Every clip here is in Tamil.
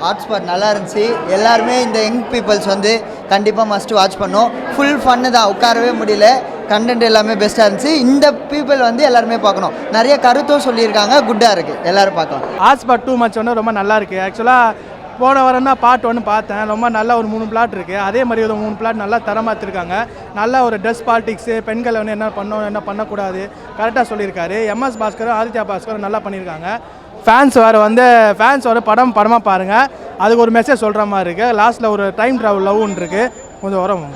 ஹாட்ஸ்பாட் நல்லா இருந்துச்சு. எல்லாருமே இந்த யங் பீப்புள்ஸ் வந்து கண்டிப்பாக மஸ்ட் வாட்ச் பண்ணோம். ஃபுல் ஃபன்னு தான், உட்காரவே முடியல. கண்டென்ட் எல்லாமே பெஸ்ட்டாக இருந்துச்சு. இந்த பீப்புள் வந்து எல்லாருமே பார்க்கணும். நிறைய கருத்தும் சொல்லியிருக்காங்க, குட்டாக இருக்குது, எல்லோரும் பார்க்கலாம். ஹாட்ஸ்பாட் 2 மச் வந்து ரொம்ப நல்லா இருக்குது. ஆக்சுவலாக போன வாரம் தான் பார்ட் 1 பார்த்தேன். ரொம்ப நல்லா ஒரு 3 பிளாட் இருக்குது. அதே மாதிரி ஒரு 3 பிளாட் நல்லா தரமாத்திருக்காங்க. நல்லா ஒரு ட்ரெஸ் பாலிடிக்ஸு, பெண்களை வந்து என்ன பண்ணணும் என்ன பண்ணக்கூடாது கரெக்டாக சொல்லியிருக்காரு. எம்எஸ் பாஸ்கரும் ஆதித்யா பாஸ்கரும் நல்லா பண்ணியிருக்காங்க. ஃபேன்ஸ் வர படமாக பாருங்கள். அதுக்கு ஒரு மெசேஜ் சொல்கிற மாதிரி இருக்குது. லாஸ்ட்டில் ஒரு டைம் ட்ராவல் லவ்னு இருக்குது, கொஞ்சம் வரும்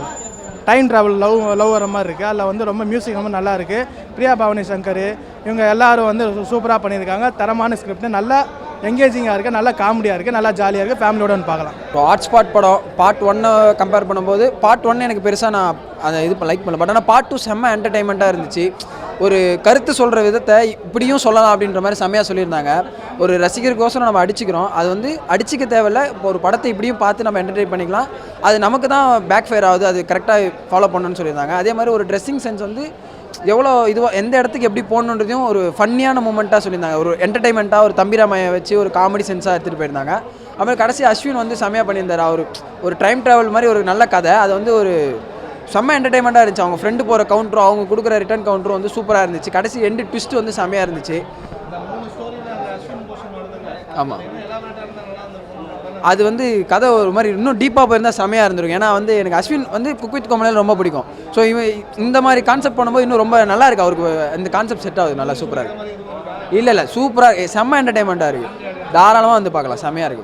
டைம் ட்ராவல் லவ் வர மாதிரி இருக்குது. அதில் வந்து ரொம்ப மியூசிக் ரொம்ப நல்லா இருக்குது. பிரியா பவானி சங்கர் இவங்க எல்லோரும் வந்து சூப்பராக பண்ணியிருக்காங்க. தரமான ஸ்கிரிப்ட், நல்லா எங்கேஜிங்காக இருக்குது, நல்லா காமெடியாக இருக்குது, நல்லா ஜாலியாக இருக்குது. ஃபேமிலியோட வந்து பார்க்கலாம். ஹாட்ஸ்பாட் படம் பார்ட் 1 கம்பேர் பண்ணும்போது பார்ட் 1 எனக்கு பெருசாக நான் அதை லைக் பண்ணல. பட் ஆனால் பார்ட் 2 செம்ம என்டர்டைன்மெண்ட்டாக இருந்துச்சு. ஒரு கருத்து சொல்கிற விதத்தை இப்படியும் சொல்லலாம் அப்படின்ற மாதிரி செம்மையாக சொல்லியிருந்தாங்க. ஒரு ரசிகருக்கோசரம் நம்ம அடிச்சுக்கிறோம், அது வந்து அடிச்சிக்க தேவையில்ல. இப்போ ஒரு படத்தை இப்படியும் பார்த்து நம்ம என்டர்டெயின் பண்ணிக்கலாம். அது நமக்கு தான் பேக் ஃபயர் ஆகுது, அது கரெக்டாக ஃபாலோ பண்ணணும்னு சொல்லியிருந்தாங்க. அதே மாதிரி ஒரு ட்ரெஸ்ஸிங் சென்ஸ் வந்து எவ்வளோ இதுவாக எந்த இடத்துக்கு எப்படி போகணுன்றதையும் ஒரு ஃபன்னியான மூமெண்ட்டாக சொல்லியிருந்தாங்க. ஒரு என்டர்டைன்மெண்ட்டாக ஒரு தம்பிராமையை வச்சு ஒரு காமெடி சென்ஸாக எடுத்துகிட்டு போயிருந்தாங்க. அப்புறம் கடைசி அஸ்வின் வந்து செம்மையாக பண்ணியிருந்தார். ஒரு டைம் ட்ராவல் மாதிரி ஒரு நல்ல கதை, அது வந்து ஒரு செம்ம என்டர்டைன்மெண்ட்டாக இருந்துச்சு. அவங்க ஃப்ரெண்டு போகிற கவுண்டரும் அவங்க கொடுக்குற ரிட்டர்ன் கவுண்டரும் வந்து சூப்பராக இருந்துச்சு. கடைசி எண்டு ட்விஸ்ட் வந்து செம்மையாக இருந்துச்சு. ஆமாம், அது வந்து கதை ஒரு மாதிரி இன்னும் டீப்பாக போயிருந்தால் செம்மையாக இருந்திருக்கும். ஏன்னா வந்து எனக்கு அஸ்வின் வந்து குக் வித் கோமாளியில் ரொம்ப பிடிக்கும். ஸோ இந்த மாதிரி கான்செப்ட் பண்ணும்போது இன்னும் ரொம்ப நல்லா இருக்குது. அவருக்கு இந்த கான்செப்ட் செட் ஆகுது, நல்லா சூப்பராக இருக்குது. இல்லை சூப்பராக செம்ம என்டர்டைன்மெண்ட்டாக இருக்குது. தாராளமாக வந்து பார்க்கலாம், செம்மையாக இருக்குது.